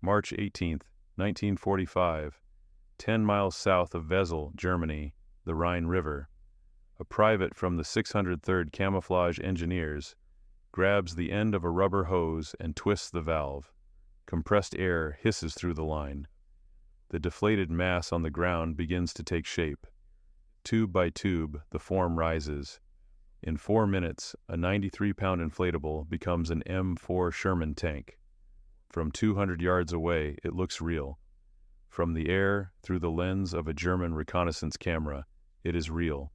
March 18, 1945, 10 miles south of Wesel, Germany, the Rhine River. A private from the 603rd Camouflage Engineers grabs the end of a rubber hose and twists the valve. Compressed air hisses through the line. The deflated mass on the ground begins to take shape. Tube by tube, the form rises. In 4 minutes, a 93-pound inflatable becomes an M4 Sherman tank. From 200 yards away, it looks real. From the air, through the lens of a German reconnaissance camera, it is real.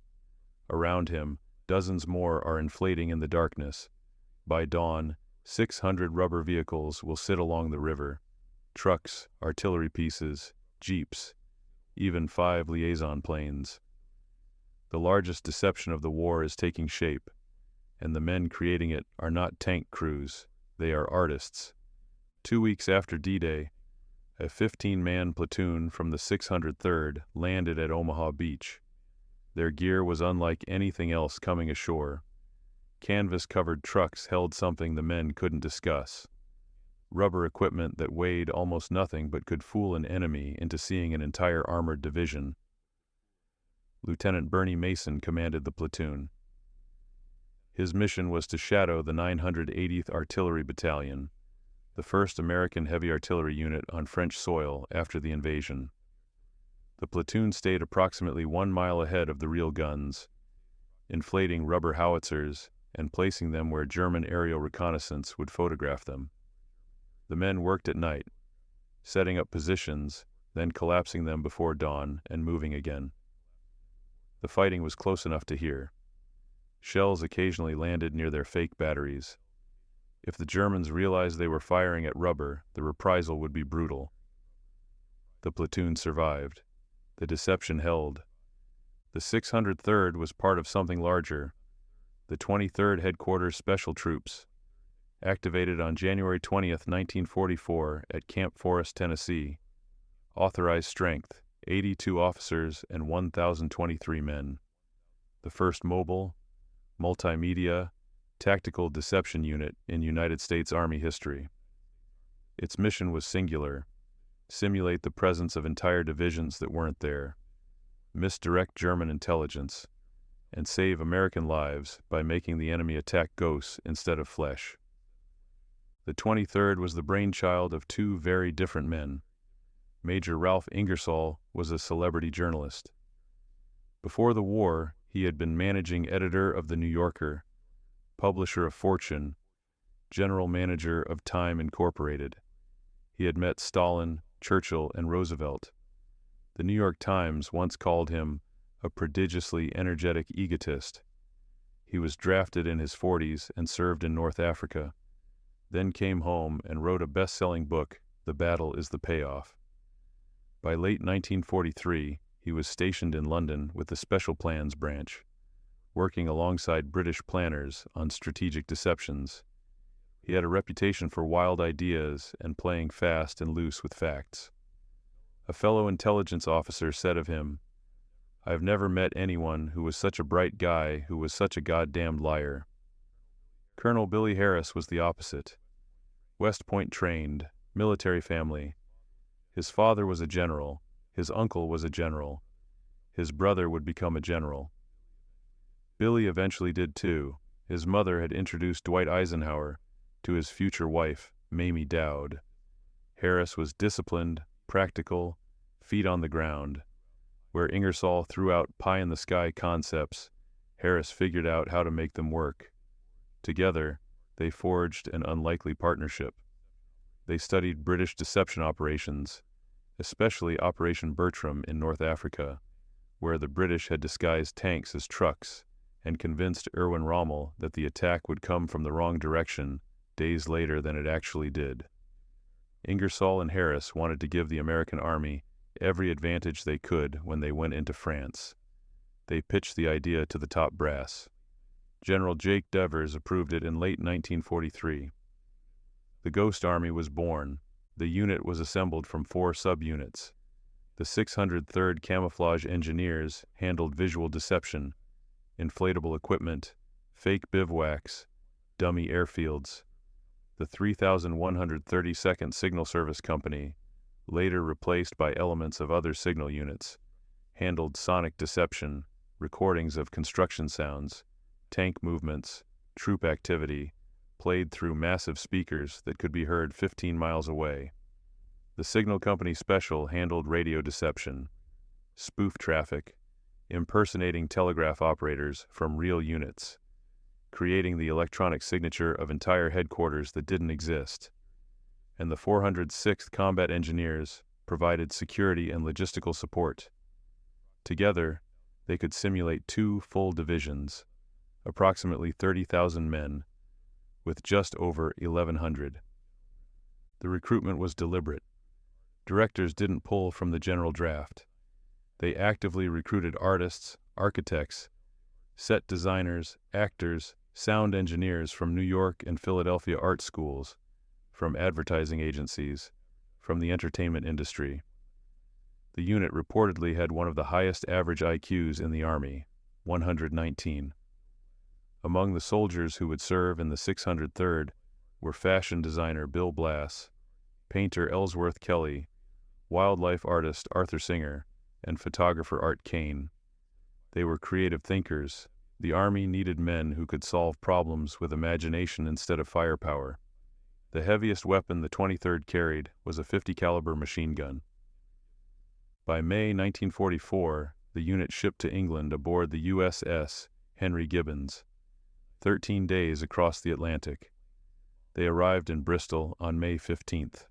Around him, dozens more are inflating in the darkness. By dawn, 600 rubber vehicles will sit along the river. Trucks, artillery pieces, jeeps, even 5 liaison planes. The largest deception of the war is taking shape, and the men creating it are not tank crews, they are artists. 2 weeks after D-Day, a 15-man platoon from the 603rd landed at Omaha Beach. Their gear was unlike anything else coming ashore. Canvas-covered trucks held something the men couldn't discuss. Rubber equipment that weighed almost nothing but could fool an enemy into seeing an entire armored division. Lieutenant Bernie Mason commanded the platoon. His mission was to shadow the 980th Artillery Battalion, the first American heavy artillery unit on French soil after the invasion. The platoon stayed approximately 1 mile ahead of the real guns, inflating rubber howitzers and placing them where German aerial reconnaissance would photograph them. The men worked at night, setting up positions, then collapsing them before dawn and moving again. The fighting was close enough to hear. Shells occasionally landed near their fake batteries. If the Germans realized they were firing at rubber, the reprisal would be brutal. The platoon survived. The deception held. The 603rd was part of something larger. The 23rd Headquarters Special Troops, activated on January 20, 1944 at Camp Forest, Tennessee. Authorized strength, 82 officers and 1,023 men. The first mobile, multimedia, tactical deception unit in United States Army history. Its mission was singular: simulate the presence of entire divisions that weren't there, misdirect German intelligence, and save American lives by making the enemy attack ghosts instead of flesh. The 23rd was the brainchild of 2 very different men. Major Ralph Ingersoll was a celebrity journalist. Before the war, he had been managing editor of The New Yorker, publisher of Fortune, general manager of Time Incorporated. He had met Stalin, Churchill, and Roosevelt. The New York Times once called him a prodigiously energetic egotist. He was drafted in his 40s and served in North Africa, then came home and wrote a best-selling book, The Battle is the Payoff. By late 1943, he was stationed in London with the Special Plans Branch, working alongside British planners on strategic deceptions. He had a reputation for wild ideas and playing fast and loose with facts. A fellow intelligence officer said of him, "I've never met anyone who was such a bright guy who was such a goddamned liar." Colonel Billy Harris was the opposite. West Point trained, military family. His father was a general, his uncle was a general, his brother would become a general. Billy eventually did too. His mother had introduced Dwight Eisenhower to his future wife, Mamie Dowd. Harris was disciplined, practical, feet on the ground. Where Ingersoll threw out pie-in-the-sky concepts, Harris figured out how to make them work. Together, they forged an unlikely partnership. They studied British deception operations, especially Operation Bertram in North Africa, where the British had disguised tanks as trucks and convinced Erwin Rommel that the attack would come from the wrong direction days later than it actually did. Ingersoll and Harris wanted to give the American Army every advantage they could when they went into France. They pitched the idea to the top brass. General Jake Devers approved it in late 1943. The Ghost Army was born. The unit was assembled from 4 subunits. The 603rd Camouflage Engineers handled visual deception, inflatable equipment, fake bivouacs, dummy airfields. The 3132nd Signal Service Company, later replaced by elements of other signal units, handled sonic deception, recordings of construction sounds, tank movements, troop activity, played through massive speakers that could be heard 15 miles away. The Signal Company Special handled radio deception, spoof traffic, impersonating telegraph operators from real units, creating the electronic signature of entire headquarters that didn't exist. And the 406th Combat Engineers provided security and logistical support. Together, they could simulate 2 full divisions, approximately 30,000 men, with just over 1,100. The recruitment was deliberate. Directors didn't pull from the general draft. They actively recruited artists, architects, set designers, actors, sound engineers from New York and Philadelphia art schools, from advertising agencies, from the entertainment industry. The unit reportedly had one of the highest average IQs in the Army, 119. Among the soldiers who would serve in the 603rd were fashion designer Bill Blass, painter Ellsworth Kelly, wildlife artist Arthur Singer, and photographer Art Kane. They were creative thinkers. The Army needed men who could solve problems with imagination instead of firepower. The heaviest weapon the 23rd carried was a .50 caliber machine gun. By May 1944, the unit shipped to England aboard the USS Henry Gibbons, 13 days across the Atlantic. They arrived in Bristol on May 15th.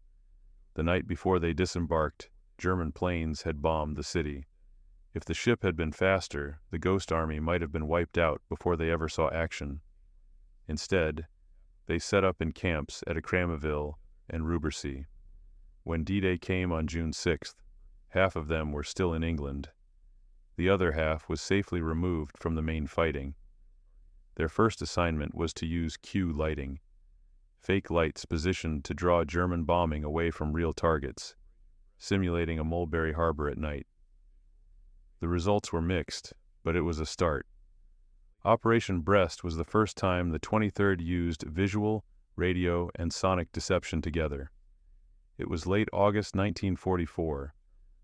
The night before they disembarked, German planes had bombed the city. If the ship had been faster, the Ghost Army might have been wiped out before they ever saw action. Instead, they set up in camps at Acramaville and Rubersea. When D-Day came on June 6th, half of them were still in England. The other half was safely removed from the main fighting. Their first assignment was to use Q lighting, fake lights positioned to draw German bombing away from real targets, simulating a Mulberry Harbor at night. The results were mixed, but it was a start. Operation Brest was the first time the 23rd used visual, radio, and sonic deception together. It was late August 1944.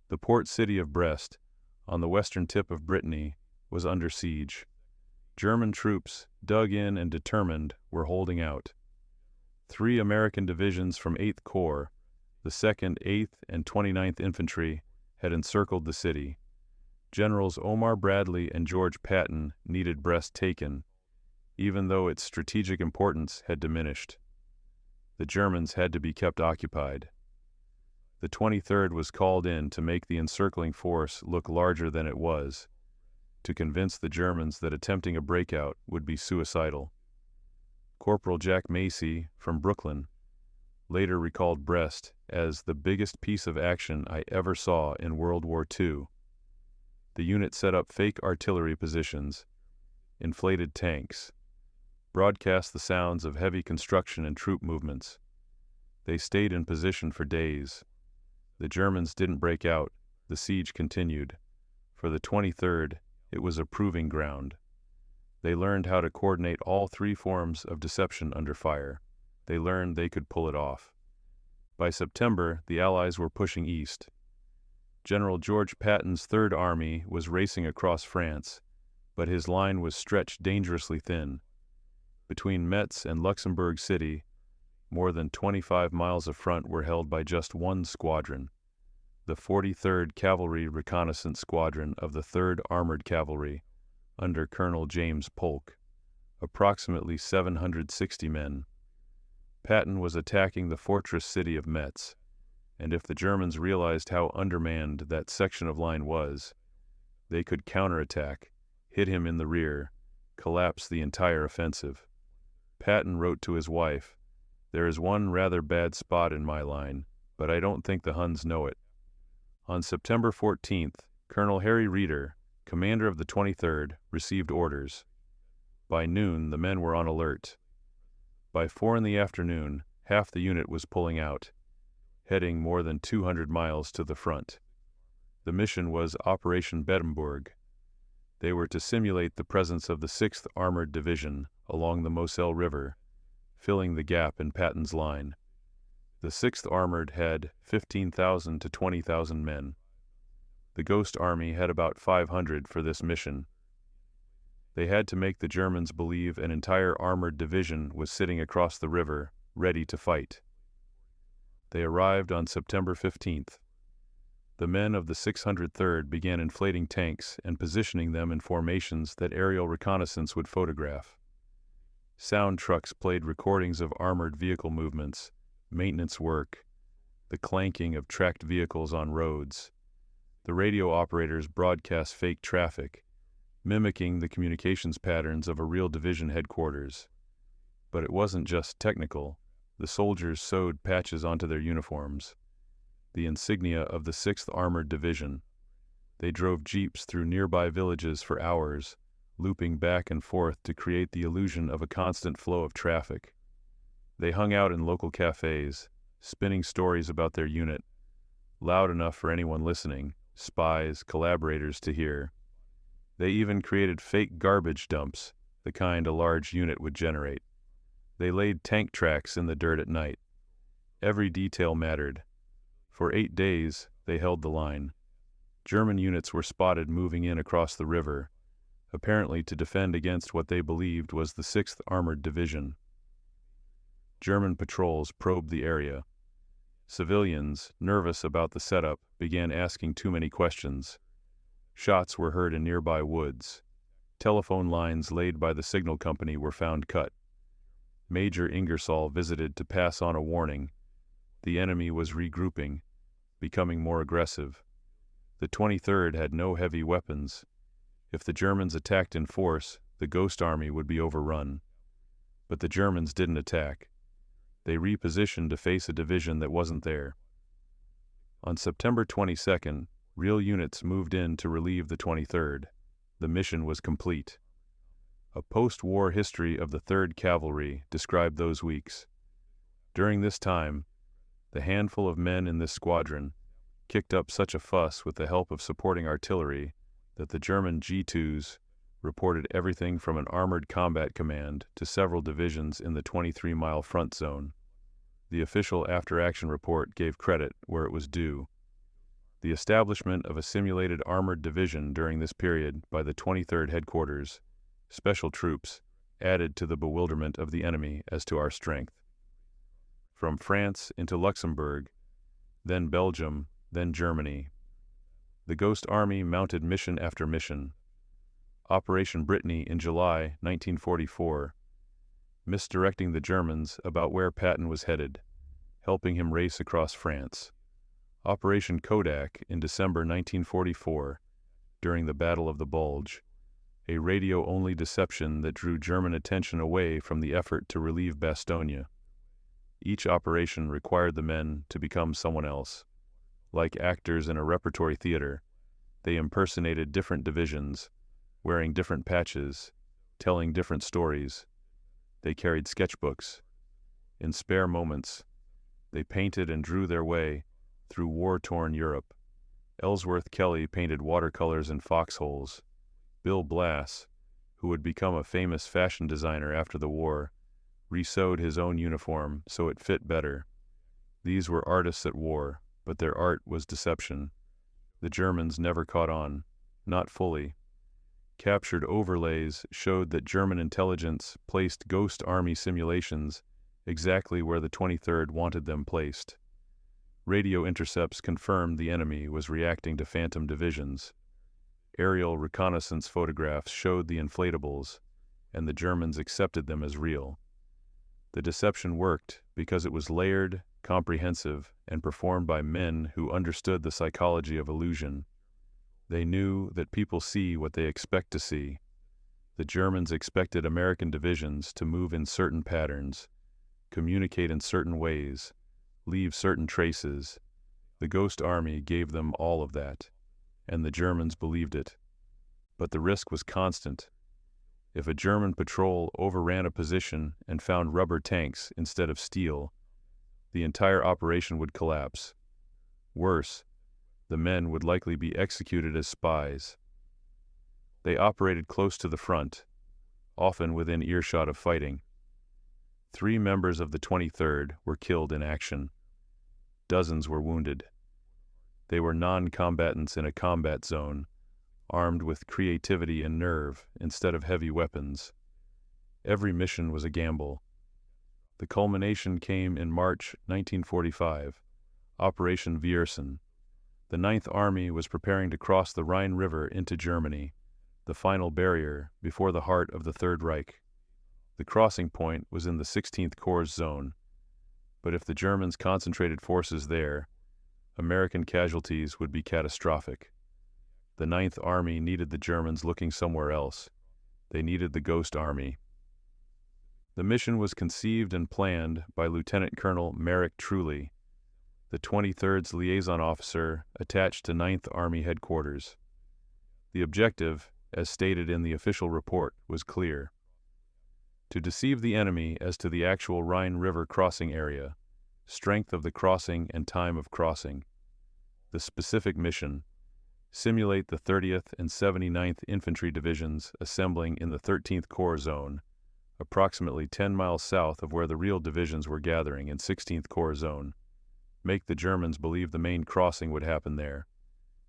The port city of Brest, on the western tip of Brittany, was under siege. German troops, dug in and determined, were holding out. 3 American divisions from 8th Corps, the 2nd, 8th, and 29th Infantry, had encircled the city. Generals Omar Bradley and George Patton needed Brest taken, even though its strategic importance had diminished. The Germans had to be kept occupied. The 23rd was called in to make the encircling force look larger than it was, to convince the Germans that attempting a breakout would be suicidal. Corporal Jack Macy, from Brooklyn, later recalled Brest as the biggest piece of action I ever saw in World War II. The unit set up fake artillery positions, inflated tanks, broadcast the sounds of heavy construction and troop movements. They stayed in position for days. The Germans didn't break out. The siege continued. For the 23rd, it was a proving ground. They learned how to coordinate all 3 forms of deception under fire. They learned they could pull it off. By September, the Allies were pushing east. General George Patton's Third Army was racing across France, but his line was stretched dangerously thin. Between Metz and Luxembourg City, more than 25 miles of front were held by just 1 squadron, the 43rd Cavalry Reconnaissance Squadron of the 3rd Armored Cavalry, under Colonel James Polk, approximately 760 men. Patton was attacking the fortress city of Metz, and if the Germans realized how undermanned that section of line was, they could counterattack, hit him in the rear, collapse the entire offensive. Patton wrote to his wife, "There is one rather bad spot in my line, but I don't think the Huns know it." On September 14th, Colonel Harry Reeder, commander of the 23rd, received orders. By noon, the men were on alert. By 4 in the afternoon, half the unit was pulling out, heading more than 200 miles to the front. The mission was Operation Bettembourg. They were to simulate the presence of the 6th Armored Division along the Moselle River, filling the gap in Patton's line. The 6th Armored had 15,000 to 20,000 men. The Ghost Army had about 500 for this mission. They had to make the Germans believe an entire armored division was sitting across the river, ready to fight. They arrived on September 15th. The men of the 603rd began inflating tanks and positioning them in formations that aerial reconnaissance would photograph. Sound trucks played recordings of armored vehicle movements, maintenance work, the clanking of tracked vehicles on roads. The radio operators broadcast fake traffic, mimicking the communications patterns of a real division headquarters. But it wasn't just technical. The soldiers sewed patches onto their uniforms, the insignia of the 6th Armored Division. They drove jeeps through nearby villages for hours, looping back and forth to create the illusion of a constant flow of traffic. They hung out in local cafes, spinning stories about their unit, loud enough for anyone listening, spies, collaborators to hear. They even created fake garbage dumps, the kind a large unit would generate. They laid tank tracks in the dirt at night. Every detail mattered. For 8 days, they held the line. German units were spotted moving in across the river, apparently to defend against what they believed was the 6th Armored Division. German patrols probed the area. Civilians, nervous about the setup, began asking too many questions. Shots were heard in nearby woods. Telephone lines laid by the signal company were found cut. Major Ingersoll visited to pass on a warning. The enemy was regrouping, becoming more aggressive. The 23rd had no heavy weapons. If the Germans attacked in force, the Ghost Army would be overrun. But the Germans didn't attack. They repositioned to face a division that wasn't there. On September 22nd, real units moved in to relieve the 23rd. The mission was complete. A post-war history of the 3rd Cavalry described those weeks. During this time, the handful of men in this squadron kicked up such a fuss with the help of supporting artillery that the German G2s reported everything from an armored combat command to several divisions in the 23-mile front zone. The official after-action report gave credit where it was due. The establishment of a simulated armored division during this period by the 23rd Headquarters, special troops, added to the bewilderment of the enemy as to our strength. From France into Luxembourg, then Belgium, then Germany. The Ghost Army mounted mission after mission. Operation Brittany in July 1944, misdirecting the Germans about where Patton was headed, helping him race across France. Operation Kodak in December 1944, during the Battle of the Bulge, a radio-only deception that drew German attention away from the effort to relieve Bastogne. Each operation required the men to become someone else. Like actors in a repertory theater, they impersonated different divisions, wearing different patches, telling different stories. They carried sketchbooks. In spare moments, they painted and drew their way through war-torn Europe. Ellsworth Kelly painted watercolors in foxholes. Bill Blass, who would become a famous fashion designer after the war, resewed his own uniform so it fit better. These were artists at war, but their art was deception. The Germans never caught on, not fully. Captured overlays showed that German intelligence placed Ghost Army simulations exactly where the 23rd wanted them placed. Radio intercepts confirmed the enemy was reacting to phantom divisions. Aerial reconnaissance photographs showed the inflatables, and the Germans accepted them as real. The deception worked because it was layered, comprehensive, and performed by men who understood the psychology of illusion. They knew that people see what they expect to see. The Germans expected American divisions to move in certain patterns, communicate in certain ways, leave certain traces. The Ghost Army gave them all of that, and the Germans believed it. But the risk was constant. If a German patrol overran a position and found rubber tanks instead of steel, the entire operation would collapse. Worse, the men would likely be executed as spies. They operated close to the front, often within earshot of fighting. 3 members of the 23rd were killed in action. Dozens were wounded. They were non-combatants in a combat zone, armed with creativity and nerve instead of heavy weapons. Every mission was a gamble. The culmination came in March 1945, Operation Viersen. The Ninth Army was preparing to cross the Rhine River into Germany, the final barrier before the heart of the Third Reich. The crossing point was in the 16th Corps zone, but if the Germans concentrated forces there, American casualties would be catastrophic. The Ninth Army needed the Germans looking somewhere else. They needed the Ghost Army. The mission was conceived and planned by Lieutenant Colonel Merrick Truly, the 23rd's liaison officer attached to 9th Army headquarters. The objective, as stated in the official report, was clear: to deceive the enemy as to the actual Rhine River crossing area, strength of the crossing and time of crossing. The specific mission: simulate the 30th and 79th Infantry Divisions assembling in the 13th Corps zone, approximately 10 miles south of where the real divisions were gathering in 16th Corps zone. Make the Germans believe the main crossing would happen there.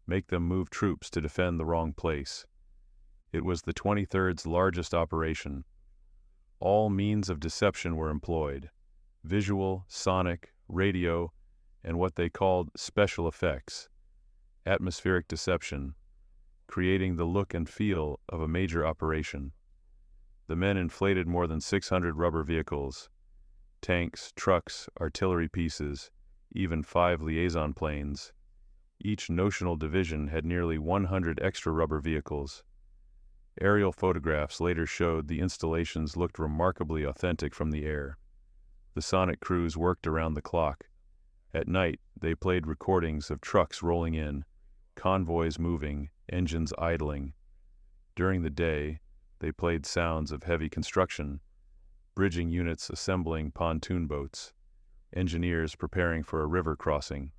Make them move troops to defend the wrong place. It was the 23rd's largest operation. All means of deception were employed: visual, sonic, radio, and what they called special effects, atmospheric deception, creating the look and feel of a major operation. The men inflated more than 600 rubber vehicles, tanks, trucks, artillery pieces, even 5 liaison planes. Each notional division had nearly 100 extra rubber vehicles. Aerial photographs later showed the installations looked remarkably authentic from the air. The sonic crews worked around the clock. At night, they played recordings of trucks rolling in, convoys moving, engines idling. During the day, they played sounds of heavy construction, bridging units assembling pontoon boats, engineers preparing for a river crossing.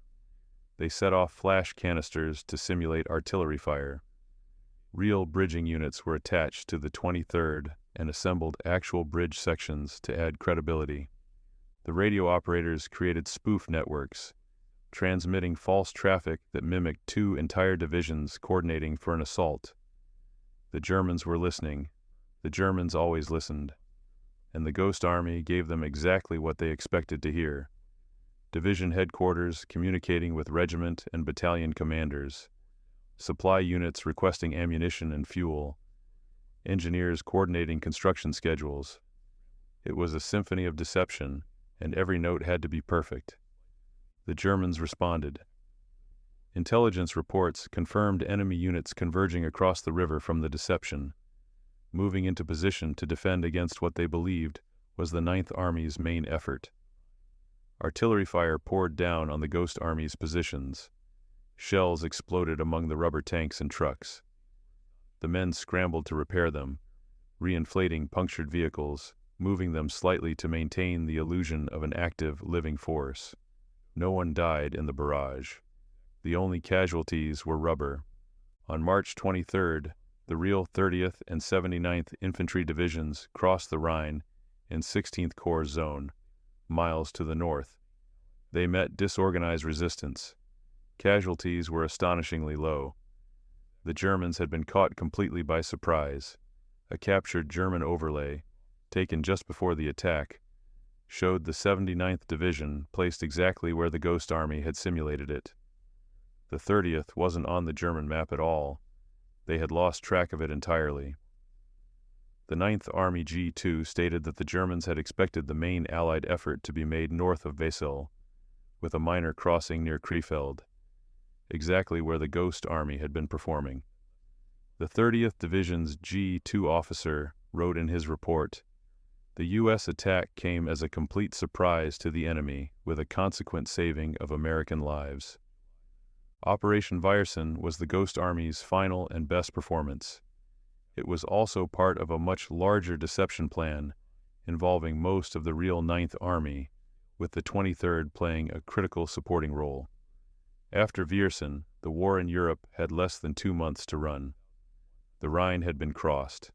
They set off flash canisters to simulate artillery fire. Real bridging units were attached to the 23rd and assembled actual bridge sections to add credibility. The radio operators created spoof networks, transmitting false traffic that mimicked 2 entire divisions coordinating for an assault. The Germans were listening. The Germans always listened. And the Ghost Army gave them exactly what they expected to hear: division headquarters communicating with regiment and battalion commanders, supply units requesting ammunition and fuel, engineers coordinating construction schedules. It was a symphony of deception, and every note had to be perfect. The Germans responded. Intelligence reports confirmed enemy units converging across the river from the deception, moving into position to defend against what they believed was the 9th Army's main effort. Artillery fire poured down on the Ghost Army's positions. Shells exploded among the rubber tanks and trucks. The men scrambled to repair them, re-inflating punctured vehicles, moving them slightly to maintain the illusion of an active, living force. No one died in the barrage. The only casualties were rubber. On March 23rd, the real 30th and 79th Infantry Divisions crossed the Rhine in 16th Corps zone, miles to the north. They met disorganized resistance. Casualties were astonishingly low. The Germans had been caught completely by surprise. A captured German overlay, taken just before the attack, showed the 79th Division placed exactly where the Ghost Army had simulated it. The 30th wasn't on the German map at all. They had lost track of it entirely. The 9th Army G2 stated that the Germans had expected the main Allied effort to be made north of Wesel, with a minor crossing near Krefeld, exactly where the Ghost Army had been performing. The 30th Division's G2 officer wrote in his report, "The U.S. attack came as a complete surprise to the enemy, with a consequent saving of American lives." Operation Viersen was the Ghost Army's final and best performance. It was also part of a much larger deception plan involving most of the real 9th Army, with the 23rd playing a critical supporting role. After Viersen, the war in Europe had less than 2 months to run. The Rhine had been crossed.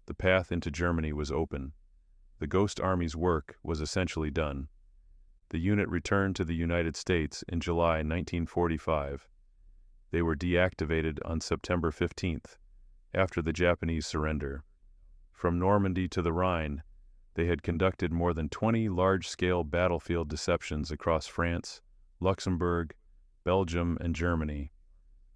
The path into Germany was open. the Ghost Army's work was essentially done. The unit returned to the United States in July 1945. They were deactivated on September 15th, after the Japanese surrender. From Normandy to the Rhine, they had conducted more than 20 large-scale battlefield deceptions across France, Luxembourg, Belgium, and Germany.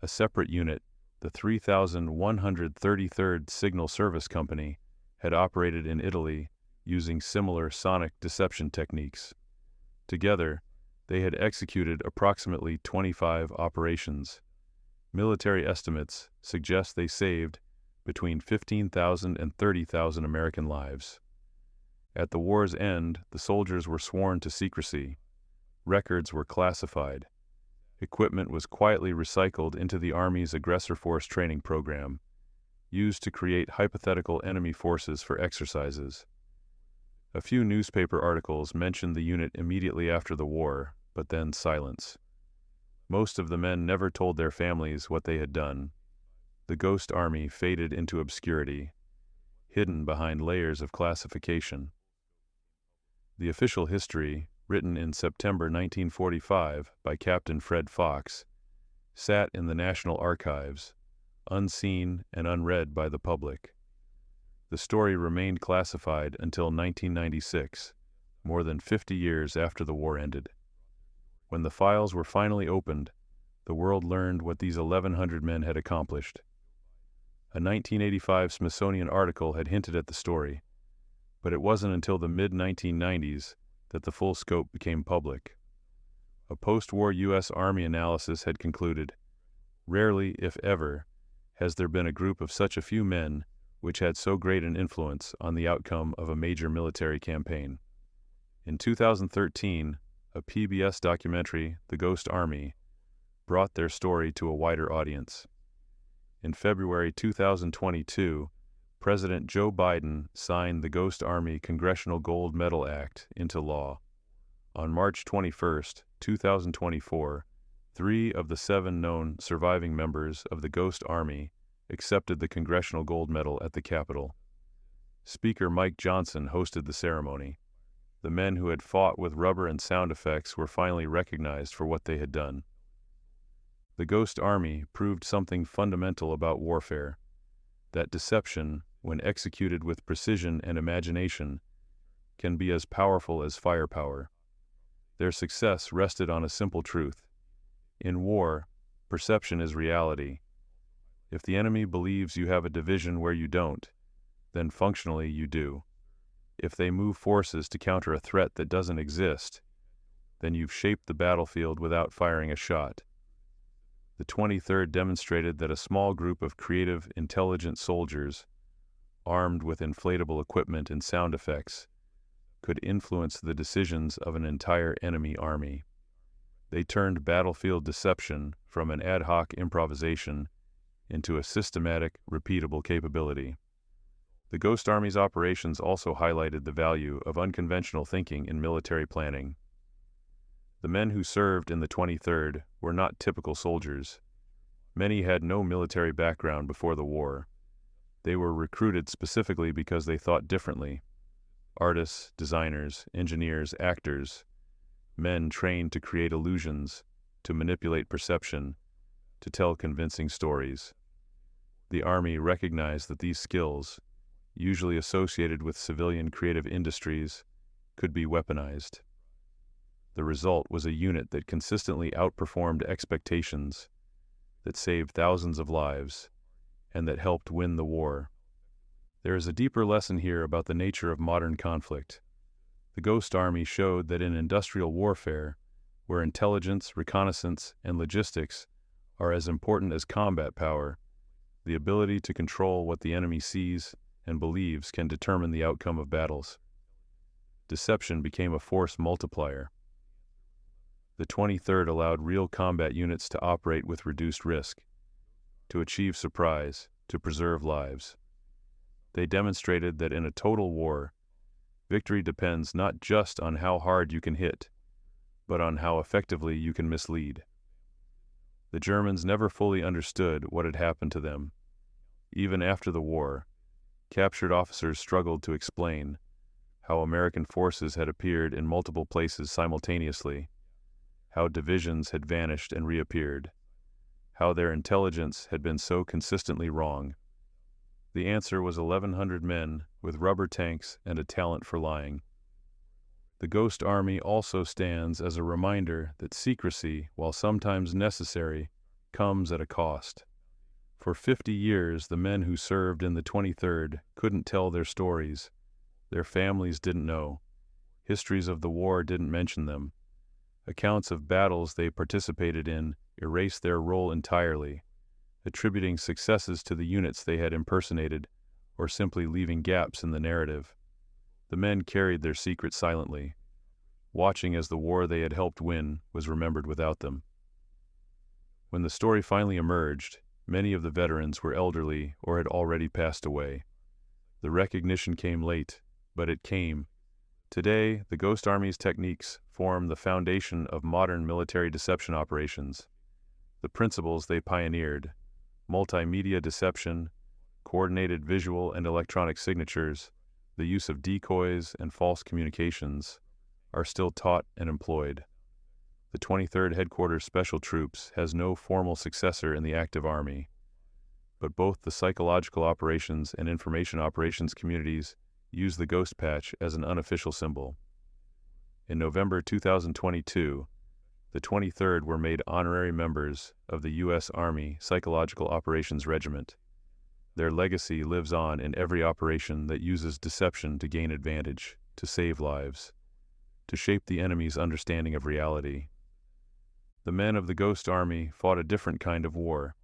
A separate unit, the 3133rd Signal Service Company, had operated in Italy using similar sonic deception techniques. Together, they had executed approximately 25 operations. Military estimates suggest they saved between 15,000 and 30,000 American lives. At the war's end, the soldiers were sworn to secrecy. Records were classified. Equipment was quietly recycled into the Army's aggressor force training program, used to create hypothetical enemy forces for exercises. A few newspaper articles mentioned the unit immediately after the war, but then silence. Most of the men never told their families what they had done. The Ghost Army faded into obscurity, hidden behind layers of classification. The official history, written in September 1945 by Captain Fred Fox, sat in the National Archives, unseen and unread by the public. The story remained classified until 1996, more than 50 years after the war ended. When the files were finally opened, the world learned what these 1,100 men had accomplished. A 1985 Smithsonian article had hinted at the story, but it wasn't until the mid-1990s that the full scope became public. A post-war U.S. Army analysis had concluded, rarely, if ever, has there been a group of such a few men which had so great an influence on the outcome of a major military campaign. In 2013, a PBS documentary, The Ghost Army, brought their story to a wider audience. In February 2022, President Joe Biden signed the Ghost Army Congressional Gold Medal Act into law. On March 21, 2024, 3 of the 7 known surviving members of the Ghost Army accepted the Congressional Gold Medal at the Capitol. Speaker Mike Johnson hosted the ceremony. The men who had fought with rubber and sound effects were finally recognized for what they had done. The Ghost Army proved something fundamental about warfare, that deception, when executed with precision and imagination, can be as powerful as firepower. Their success rested on a simple truth. In war, perception is reality. If the enemy believes you have a division where you don't, then functionally you do. If they move forces to counter a threat that doesn't exist, then you've shaped the battlefield without firing a shot. The 23rd demonstrated that a small group of creative, intelligent soldiers, armed with inflatable equipment and sound effects, could influence the decisions of an entire enemy army. They turned battlefield deception from an ad hoc improvisation into a systematic, repeatable capability. The Ghost Army's operations also highlighted the value of unconventional thinking in military planning. The men who served in the 23rd were not typical soldiers. Many had no military background before the war. They were recruited specifically because they thought differently. Artists, designers, engineers, actors, men trained to create illusions, to manipulate perception, to tell convincing stories. The Army recognized that these skills, usually associated with civilian creative industries, could be weaponized. The result was a unit that consistently outperformed expectations, that saved thousands of lives, and that helped win the war. There is a deeper lesson here about the nature of modern conflict. The Ghost Army showed that in industrial warfare, where intelligence, reconnaissance, and logistics are as important as combat power, the ability to control what the enemy sees and believes can determine the outcome of battles. Deception became a force multiplier. The 23rd allowed real combat units to operate with reduced risk, to achieve surprise, to preserve lives. They demonstrated that in a total war, victory depends not just on how hard you can hit, but on how effectively you can mislead. The Germans never fully understood what had happened to them. Even after the war, captured officers struggled to explain, how American forces had appeared in multiple places simultaneously, how divisions had vanished and reappeared, how their intelligence had been so consistently wrong. The answer was 1,100 men with rubber tanks and a talent for lying. The Ghost Army also stands as a reminder that secrecy, while sometimes necessary, comes at a cost. For 50 years, the men who served in the 23rd couldn't tell their stories. Their families didn't know. Histories of the war didn't mention them. Accounts of battles they participated in erased their role entirely, attributing successes to the units they had impersonated, or simply leaving gaps in the narrative. The men carried their secret silently, watching as the war they had helped win was remembered without them. When the story finally emerged, many of the veterans were elderly or had already passed away. The recognition came late, but it came. Today, the Ghost Army's techniques form the foundation of modern military deception operations. The principles they pioneered, multimedia deception, coordinated visual and electronic signatures, the use of decoys and false communications, are still taught and employed. The 23rd Headquarters Special Troops has no formal successor in the active army, but both the psychological operations and information operations communities use the ghost patch as an unofficial symbol. In November 2022, the 23rd were made honorary members of the U.S. Army Psychological Operations Regiment. Their legacy lives on in every operation that uses deception to gain advantage, to save lives, to shape the enemy's understanding of reality. The men of the Ghost Army fought a different kind of war.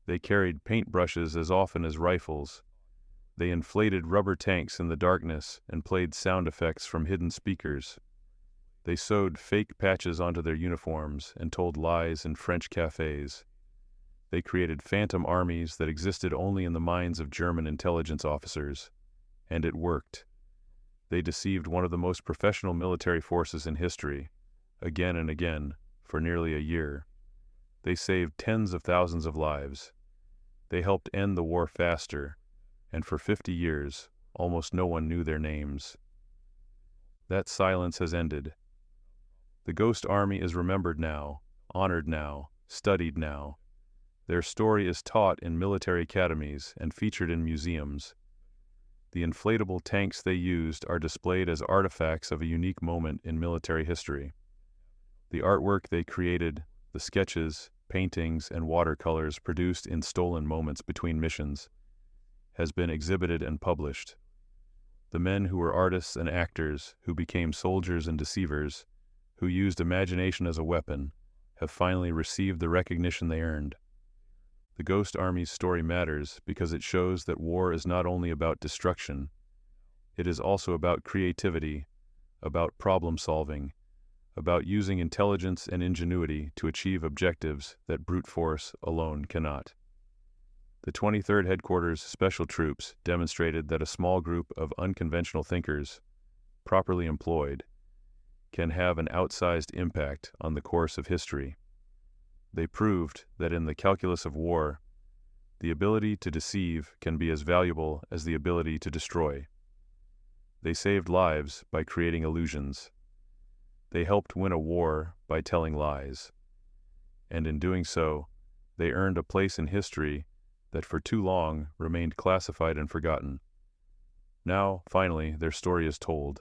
They carried paintbrushes as often as rifles. They inflated rubber tanks in the darkness and played sound effects from hidden speakers. They sewed fake patches onto their uniforms and told lies in French cafes. They created phantom armies that existed only in the minds of German intelligence officers. And it worked. They deceived one of the most professional military forces in history, again and again, for nearly a year. They saved tens of thousands of lives. They helped end the war faster, and for 50 years, almost no one knew their names. That silence has ended. The Ghost Army is remembered now, honored now, studied now. Their story is taught in military academies and featured in museums. The inflatable tanks they used are displayed as artifacts of a unique moment in military history. The artwork they created, the sketches, paintings, and watercolors produced in stolen moments between missions, has been exhibited and published. The men who were artists and actors, who became soldiers and deceivers, who used imagination as a weapon, have finally received the recognition they earned. The Ghost Army's story matters because it shows that war is not only about destruction, it is also about creativity, about problem solving, about using intelligence and ingenuity to achieve objectives that brute force alone cannot. The 23rd Headquarters Special Troops demonstrated that a small group of unconventional thinkers, properly employed, can have an outsized impact on the course of history. They proved that in the calculus of war, the ability to deceive can be as valuable as the ability to destroy. They saved lives by creating illusions. They helped win a war by telling lies. And in doing so, they earned a place in history that for too long remained classified and forgotten. Now, finally, their story is told.